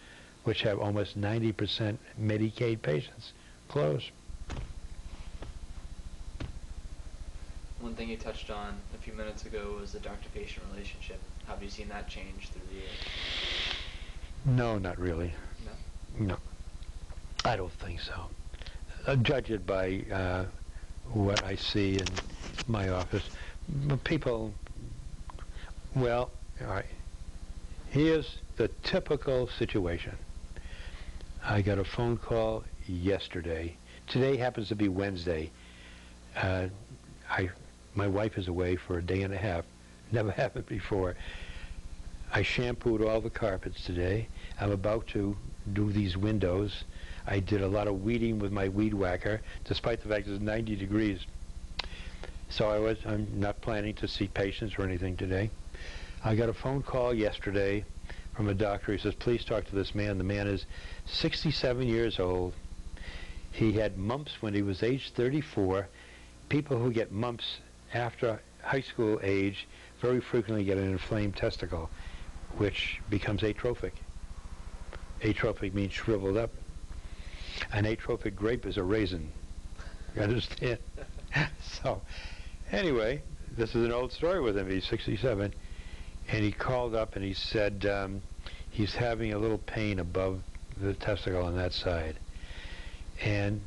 Speaker 1: which have almost 90% Medicaid patients, close.
Speaker 2: One thing you touched on a few minutes ago was the doctor-patient relationship. How have you seen that change through the years?
Speaker 1: No, not really.
Speaker 2: No?
Speaker 1: No. I don't think so. Judge it by what I see in my office. People... Well, all right. Here's the typical situation. I got a phone call yesterday. Today happens to be Wednesday. My wife is away for a day and a half. Never happened before. I shampooed all the carpets today. I'm about to do these windows. I did a lot of weeding with my weed whacker, despite the fact it's 90 degrees. So I'm not planning to see patients or anything today. I got a phone call yesterday from a doctor. He says, please talk to this man. The man is 67 years old. He had mumps when he was age 34. People who get mumps after high school age very frequently get an inflamed testicle, which becomes atrophic. Atrophic means shriveled up. An atrophic grape is a raisin. You understand? So, anyway, this is an old story with him. He's 67. And he called up and he said he's having a little pain above the testicle on that side. And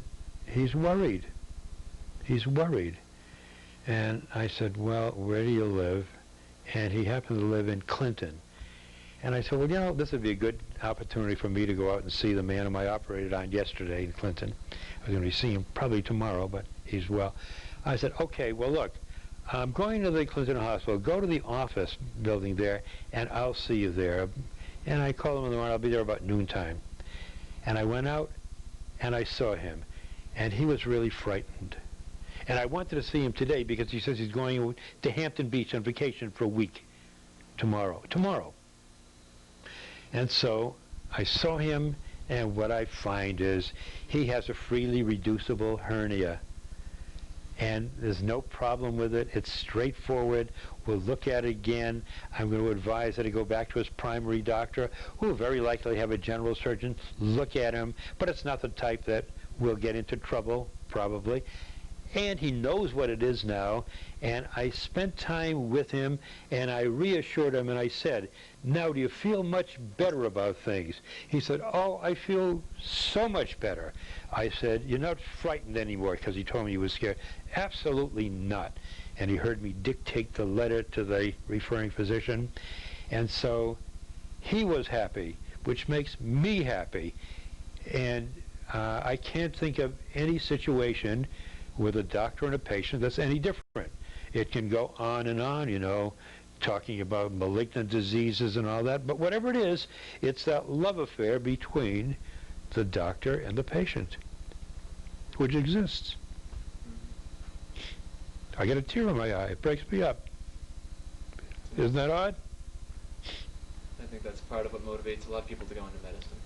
Speaker 1: he's worried. He's worried. And I said, well, where do you live? And he happened to live in Clinton. And I said, well, you know, this would be a good opportunity for me to go out and see the man whom I operated on yesterday in Clinton. I was going to be seeing him probably tomorrow, but he's well. I said, okay, well, look, I'm going to the Clinton Hospital. Go to the office building there, and I'll see you there. And I called him in the morning. I'll be there about noontime. And I went out, and I saw him, and he was really frightened. And I wanted to see him today because he says he's going to Hampton Beach on vacation for a week tomorrow. And so I saw him, and what I find is he has a freely reducible hernia. And there's no problem with it. It's straightforward. We'll look at it again. I'm going to advise that he go back to his primary doctor, who will very likely have a general surgeon look at him, but it's not the type that will get into trouble, probably. And he knows what it is now, and I spent time with him, and I reassured him, and I said, now do you feel much better about things? He said, oh, I feel so much better. I said, you're not frightened anymore, because he told me he was scared. Absolutely not. And he heard me dictate the letter to the referring physician, and so he was happy, which makes me happy. And I can't think of any situation with a doctor and a patient that's any different. It can go on and on, you know, talking about malignant diseases and all that, but whatever it is, it's that love affair between the doctor and the patient, which exists. I get a tear in my eye. It breaks me up. Isn't that odd?
Speaker 2: I think that's part of what motivates a lot of people to go into medicine.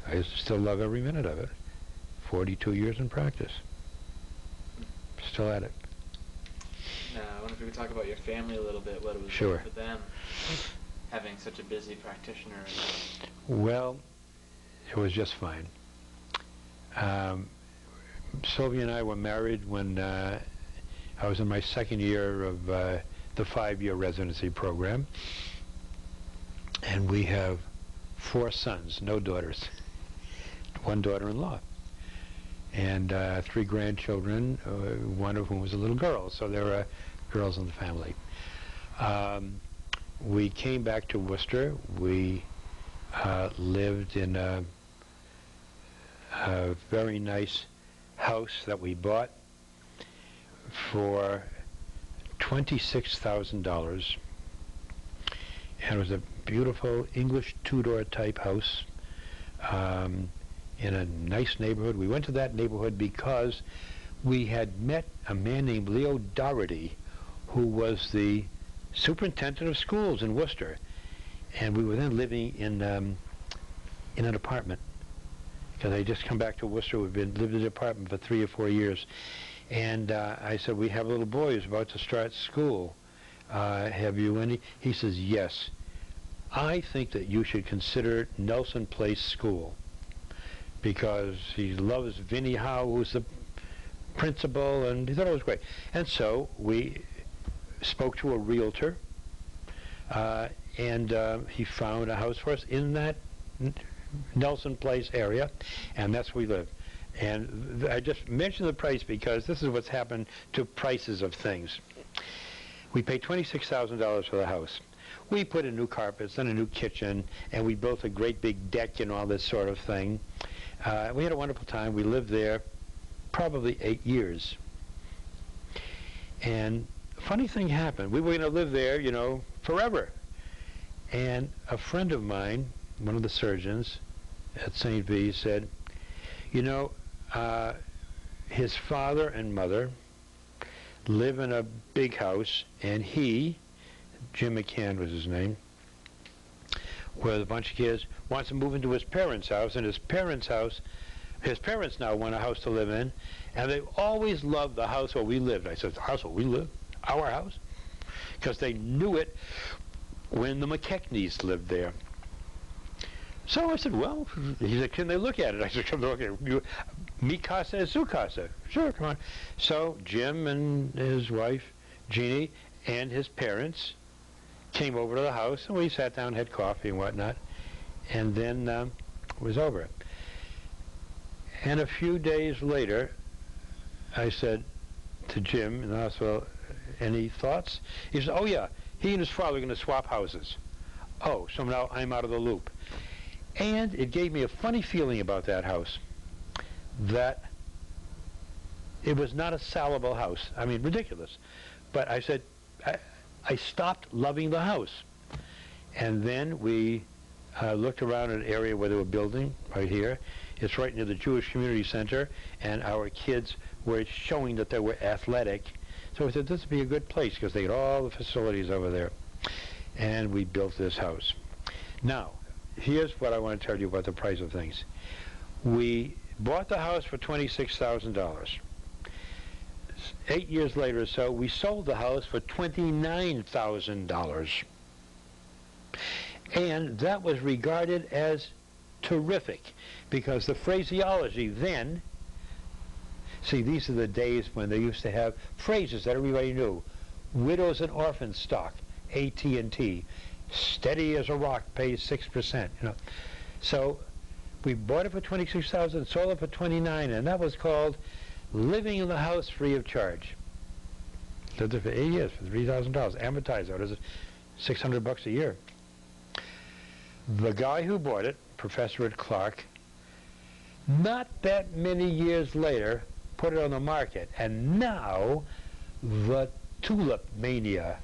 Speaker 1: I still love every minute of it. 42 years in practice. Still at it.
Speaker 2: Now, I wonder if we could talk about your family a little bit, what it was
Speaker 1: Sure.
Speaker 2: like for them, having such a busy practitioner.
Speaker 1: Well, it was just fine. Sylvia and I were married when I was in my second year of the 5-year residency program. And we have 4 sons, no daughters. 1 daughter-in-law. And 3 grandchildren, one of whom was a little girl, so there were girls in the family. We came back to Worcester. We lived in a very nice house that we bought for $26,000. And it was a beautiful English two-door type house. In a nice neighborhood. We went to that neighborhood because we had met a man named Leo Doherty, who was the superintendent of schools in Worcester. And we were then living in an apartment, because I had just come back to Worcester. We've lived in an apartment for 3 or 4 years. And I said, we have a little boy who's about to start school. Have you any? He says, yes. I think that you should consider Nelson Place School, because he loves Vinnie Howe, who's the principal, and he thought it was great. And so we spoke to a realtor, and he found a house for us in that Nelson Place area, and that's where we live. And I just mentioned the price because this is what's happened to prices of things. We paid $26,000 for the house. We put in new carpets and a new kitchen, and we built a great big deck and all this sort of thing. We had a wonderful time. We lived there probably 8 years. And a funny thing happened. We were going to live there, you know, forever. And a friend of mine, one of the surgeons at St. V, said, you know, his father and mother live in a big house, and he, Jim McCann was his name, with a bunch of kids, wants to move into his parents' house, and his parents' now want a house to live in, and they've always loved the house where we lived. I said, the house where we live? Our house? Because they knew it when the McKechnies lived there. So I said, well, he said, can they look at it? I said, come look at it. Mi casa es su casa. Sure, come on. So Jim and his wife, Jeannie, and his parents came over to the house, and we sat down, had coffee and whatnot, and then it was over. And a few days later, I said to Jim in the hospital, any thoughts? He said, oh yeah, he and his father are going to swap houses. Oh, so now I'm out of the loop. And it gave me a funny feeling about that house, that it was not a sellable house. I mean, ridiculous. But I said, I stopped loving the house. And then we looked around an area where they were building, right here. It's right near the Jewish Community Center, and our kids were showing that they were athletic. So we said, this would be a good place, because they had all the facilities over there. And we built this house. Now, here's what I want to tell you about the price of things. We bought the house for $26,000. 8 years later or so, we sold the house for $29,000. And that was regarded as terrific, because the phraseology then, see, these are the days when they used to have phrases that everybody knew. Widows and orphans stock, AT&T. Steady as a rock, pays 6%. So we bought it for $26,000, sold it for $29,000, and that was called living in the house free of charge. Lived it for 8 years for $3,000, amortized. What is it? $600 a year. The guy who bought it, professor at Clark, not that many years later, put it on the market, and now the tulip mania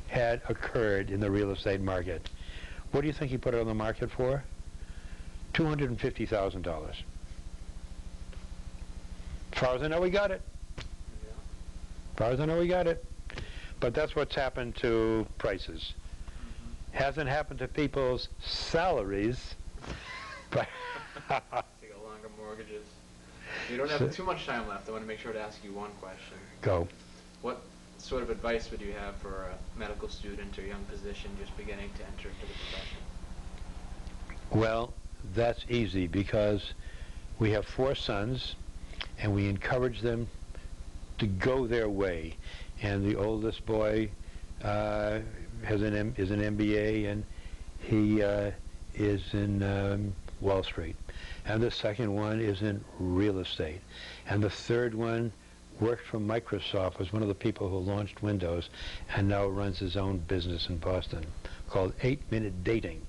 Speaker 1: had occurred in the real estate market. What do you think he put it on the market for? $250,000. As far as I know, we got it.
Speaker 2: Yeah.
Speaker 1: As far as I know, we got it. But that's what's happened to prices. Hasn't happened to people's salaries, but
Speaker 2: Take a longer mortgages. We don't have too much time left. I want to make sure to ask you one question.
Speaker 1: Go.
Speaker 2: What sort of advice would you have for a medical student or young physician just beginning to enter into the profession?
Speaker 1: Well, that's easy, because we have 4 sons, and we encourage them to go their way. And the oldest boy is an MBA, and he is in Wall Street. And the second one is in real estate. And the third one worked for Microsoft, was one of the people who launched Windows, and now runs his own business in Boston called 8-Minute Dating.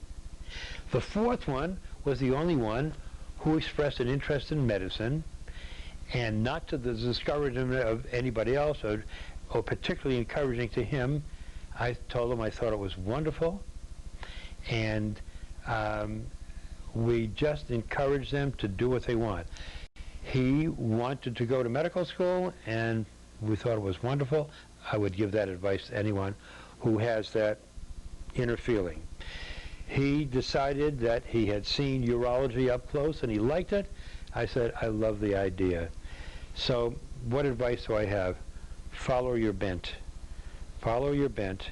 Speaker 1: The fourth one was the only one who expressed an interest in medicine, and not to the discouragement of anybody else, or particularly encouraging to him. I told him I thought it was wonderful, and we just encouraged them to do what they want. He wanted to go to medical school, and we thought it was wonderful. I would give that advice to anyone who has that inner feeling. He decided that he had seen urology up close, and he liked it. I said, I love the idea. So what advice do I have? Follow your bent. Follow your bent,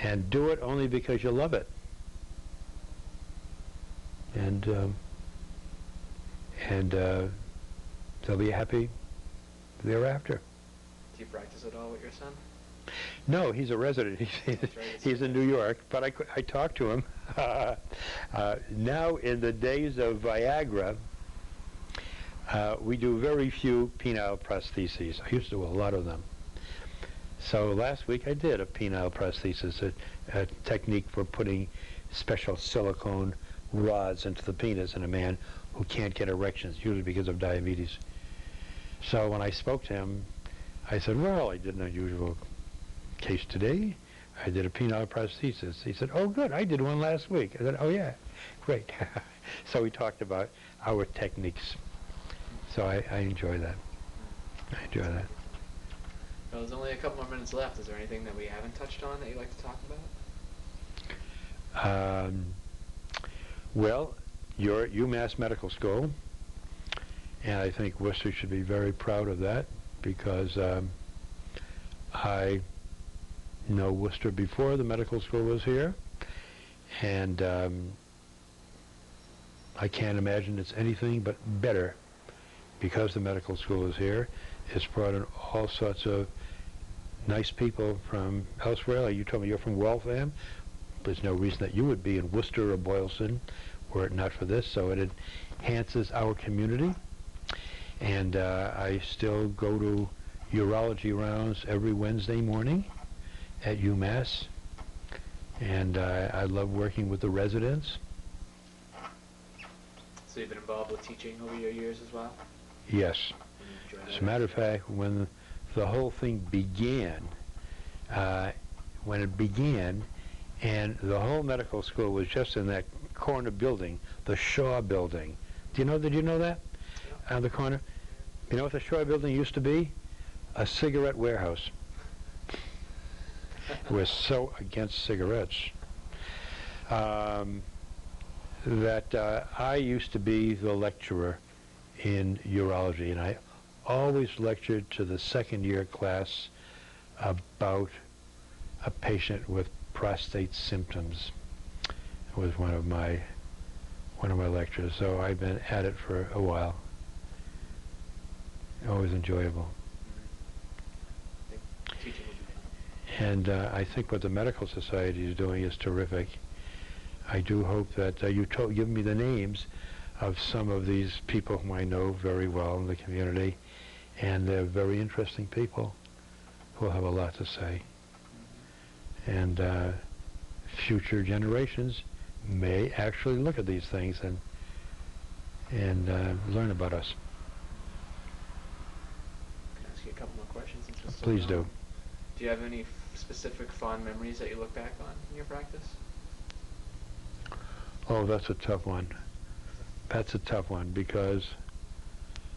Speaker 1: and do it only because you love it. And they'll be happy thereafter.
Speaker 2: Do you practice at all with your son?
Speaker 1: No, he's a resident. He's in New York, but I talked to him. Now, in the days of Viagra, we do very few penile prostheses. I used to do a lot of them. So last week I did a penile prosthesis, a technique for putting special silicone rods into the penis in a man who can't get erections, usually because of diabetes. So when I spoke to him, I said, well, I did an unusual case today. I did a penile prosthesis. He said, oh, good, I did one last week. I said, oh, yeah, great. So we talked about our techniques. So I enjoy that. I enjoy that.
Speaker 2: Well, there's only a couple more minutes left. Is there anything that we haven't touched on that you'd like to talk about?
Speaker 1: Well, you're at UMass Medical School, and I think Worcester should be very proud of that, because I know Worcester before the medical school was here, and I can't imagine it's anything but better because the medical school is here. It's brought in all sorts of nice people from elsewhere. Like you told me you're from Waltham. There's no reason that you would be in Worcester or Boylston were it not for this, so it enhances our community. And I still go to urology rounds every Wednesday morning at UMass, And I love working with the residents.
Speaker 2: So you've been involved with teaching over your years as well?
Speaker 1: Yes.
Speaker 2: And you enjoy
Speaker 1: As
Speaker 2: that
Speaker 1: a matter of
Speaker 2: aspect?
Speaker 1: fact, when the whole thing began, and the whole medical school was just in that corner building, the Shaw building. Did you know that?
Speaker 2: Yeah.
Speaker 1: On the corner? You know what the Shaw building used to be? A cigarette warehouse. We're so against cigarettes. That I used to be the lecturer in urology, and I always lectured to the second year class about a patient with prostate symptoms. It was one of my lectures, so I've been at it for a while. Always enjoyable.
Speaker 2: I think teaching would be fun.
Speaker 1: And I think what the Medical Society is doing is terrific. I do hope that you've given me the names of some of these people whom I know very well in the community, and they're very interesting people who will have a lot to say. And future generations may actually look at these things and learn about us.
Speaker 2: Can I ask you a couple more questions? Since we're still
Speaker 1: Please
Speaker 2: going?
Speaker 1: do.
Speaker 2: Do you have any specific fond memories that you look back on in your practice?
Speaker 1: Oh, that's a tough one. That's a tough one because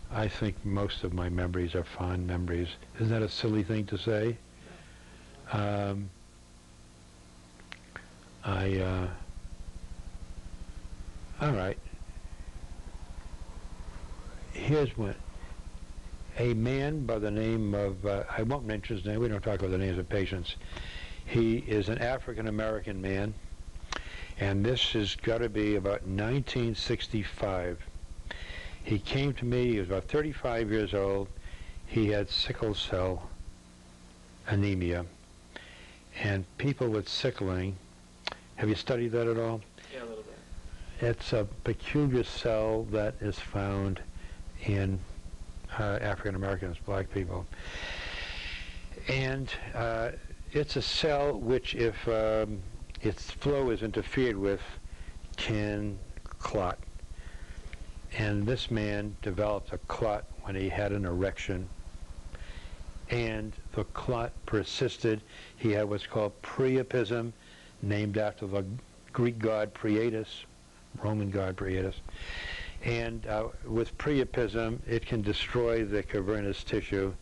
Speaker 1: I think most of my memories are fond memories. Isn't that a silly thing to say? All right. Here's one. A man by the name of, I won't mention his name, we don't talk about the names of patients. He is an African-American man, and this has got to be about 1965. He came to me, he was about 35 years old. He had sickle cell anemia. And people with sickling, have you studied that at all?
Speaker 2: Yeah, a little bit.
Speaker 1: It's a peculiar cell that is found in African Americans, black people. And it's a cell which, if its flow is interfered with, can clot. And this man developed a clot when he had an erection, and the clot persisted. He had what's called priapism, named after the Greek god Priatus, Roman god Priatus. And with priapism, it can destroy the cavernous tissue,